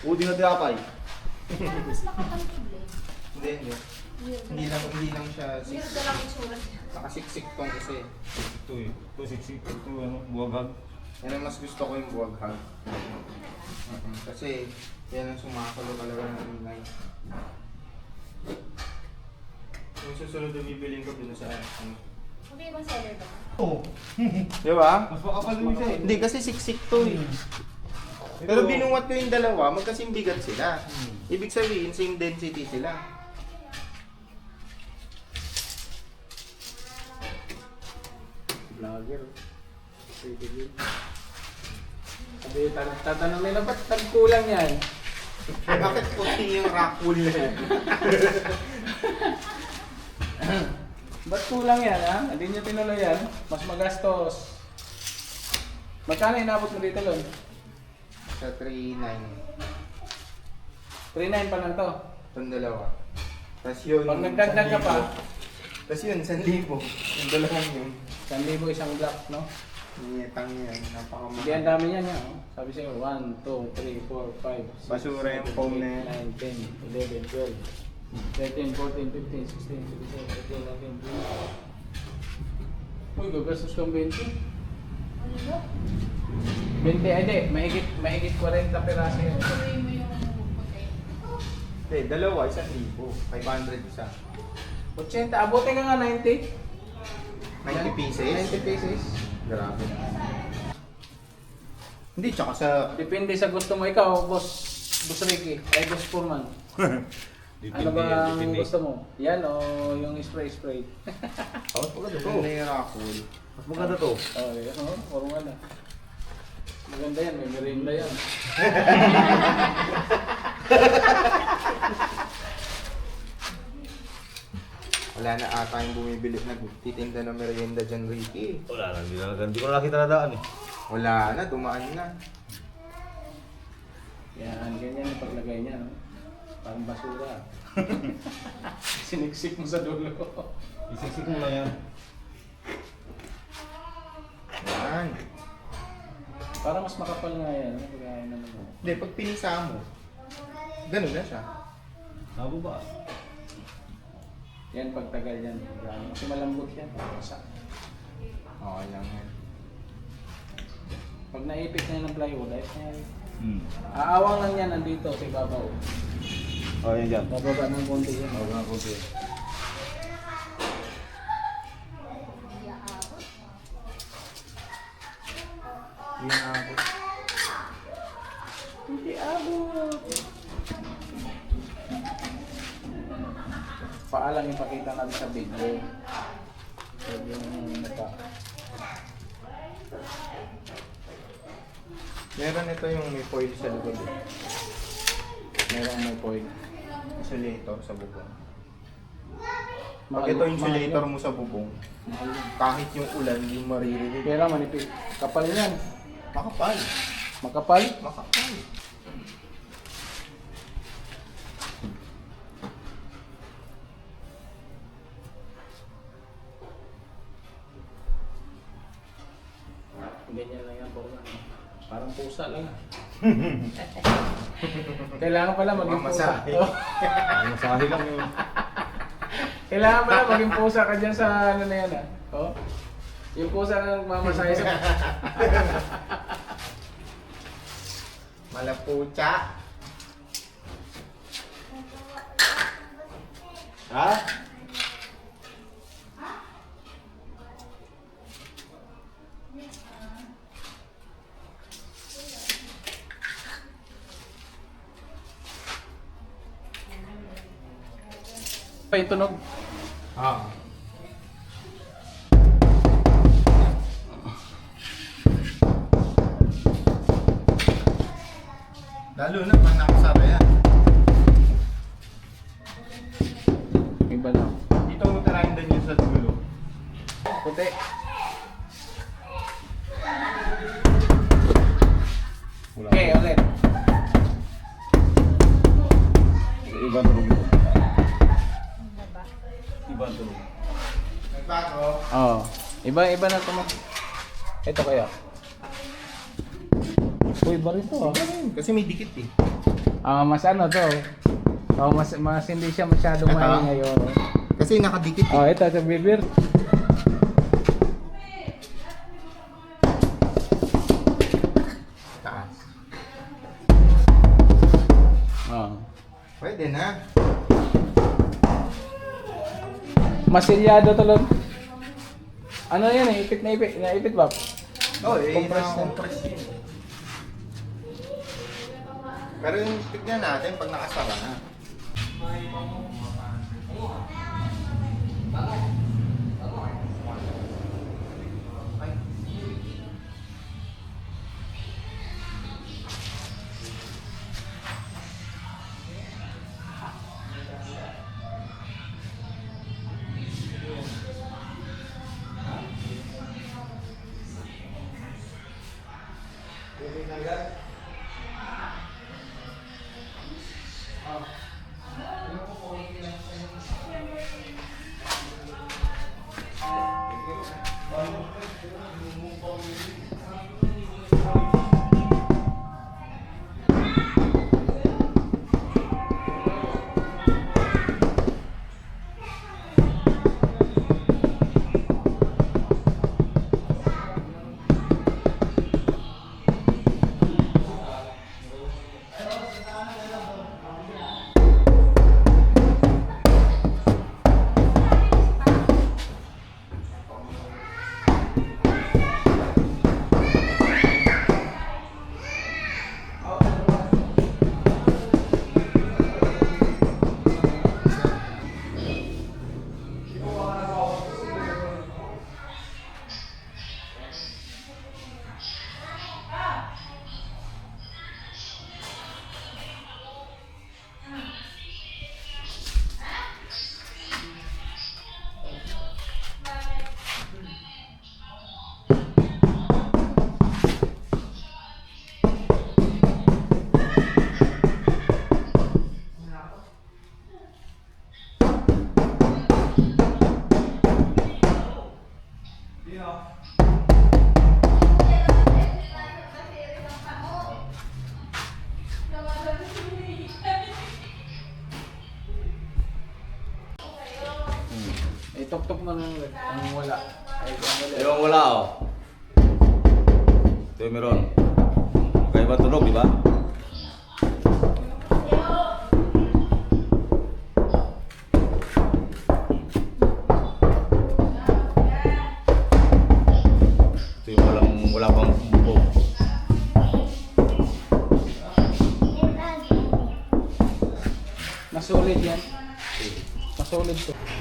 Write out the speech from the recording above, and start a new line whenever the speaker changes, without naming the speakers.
Udi na diapay.
Mas makakantibli.
Hindi. Hindi lang siya
Weird na lang itsura niya.
nakasiksik tong kasi.
Ito eh. Ito siksik. Ito ano, buwagag.
Yan ang mas gusto ko yung buwaghag. Kasi yan ang sumakalo talaga ng inay. Yung susunod na bibiling ko dun sa ano.
Hindi ibang seller ba?
Oo.
Di ba?
Mas makapal yung isa eh.
Hindi kasi siksik to eh. Pero binuwat ko yung dalawa, magkasing bigat sila. Ibig sabihin, same density sila.
Vlogger. Sabi, tatanong nila, ba't tagkulang yan?
Bakit puti yung rock wool na yan?
Ba't kulang yan, ha? Hindi nyo tinuloy yan. Mas magastos. Magkano inabot mo dito, Lon?
Sa 3.9.
3.9 pa lang to.
Itong dalawa. Tapos yun,
Pag nagdagdag ka pa,
1,000. Tapos yun, 1,000. Yung dalawang yun.
1,000 isang block, no?
Niyetang yan,
Hindi,
napakamahal.
ang dami yan, ha? Sabi sa'yo, 1, 2, 3, 4, 5, 6,
Basura yung phone na yan.
9, 10, 11, 12, 13, 14, 15, 16, 17, 18, 19, 20. Uy, gagastos kang 20.
Ano ba?
20, ay di, mahigit 40 peraso yan.
Tuloy mo yung puti.
Hindi, dalawa, 1,000. 500 isa.
80, abutin ka nga 90.
90 pieces?
90 pieces.
Grabe. Hindi, tsaka sa...
Depende sa gusto mo ikaw, Boss Ricky, ay Boss Foreman. Ano ba ang gusto mo? Yan o yung spray?
Oh, maganda to.
Maganda yung rock wool.
Mas maganda to.
Oh, yan o, formal na. Maganda yan, may merinda yan.
Wala na ata yung bumibili, nagtitinda ng merienda dyan, Ricky.
Wala na, hindi ko na nakita na daan eh.
Wala na, dumaan na.
Yan, ganyan yung paglagay niya. No? Parang basura. Siniksik mo sa dulo.
Isiksik mo lang yan.
Yan.
Parang mas makapal nga yan. No? Pagkaya naman mo.
Hindi, pag pinisa mo, ganun na siya.
Sabo ba?
Yan, pagtagal yan. Kasi malambot yan. Basa.
Okay lang yan.
Pag naipit na yan ng plywood, ayos na yan.
Aawang
Aawang lang yan nandito sa ibabaw.
Oh, yan dyan.
Bababa ng konti yan.
Aawang na konti.
Hindi aabot.
Yun na ako.
Hindi abot. Paalang ipakita natin sa video. So, yung mukha.
Meron ito yung may foil sa likod eh.
Merong may foil.
Insulator sa bubong. Pag
Mahal-
ito insulator
mahal
mo sa bubong,
mahal yun.
kahit yung ulan, yung maririnig.
Pera manipis. Kapal yan.
Makapal.
Makapal.
Makapal.
Ganyan lang yan po. Parang pusa lang. Kailangan pala maging pusa.
Mamasahe.
Oh.
Masahe lang yun.
Kailangan pala maging pusa ka dyan sa ano na yan ah. Oh. Yung pusa na nagmamasahe sa...
Malapucha. Ha?
Pa yung tunog.
Ah. Lalo na pag nakasara yan.
Iba na.
Dito mo tarayin din yun sa dulo.
Puti. Okay, ulit.
Ibang tulog ito.
Ano ba?
Ibang tulog.
Nagbago.
Oo. Iba na tunog. Ito kaya. Uy, iba rin to ah.
Kasi may dikit eh.
Mas ano to. Mas hindi siya masyadong
Ito?
maingay. Oh.
Kasi nakadikit eh.
Ito sa bibir.
Taas.
Oh.
Pwede na.
Masilyado to lang. Ano yan eh, ipit na ipit. Naipit ba?
Oh,
Compress
compress yun. Pero yung tignan natin pag nakasara na.
Tok-tok mo nang wala. Ay, ang wala.
Yung wala oh. Ito yung meron. Kaya ba tunog, di ba? Ito yung wala pang bubog.
Ito.
Masolid yan. Masolid to.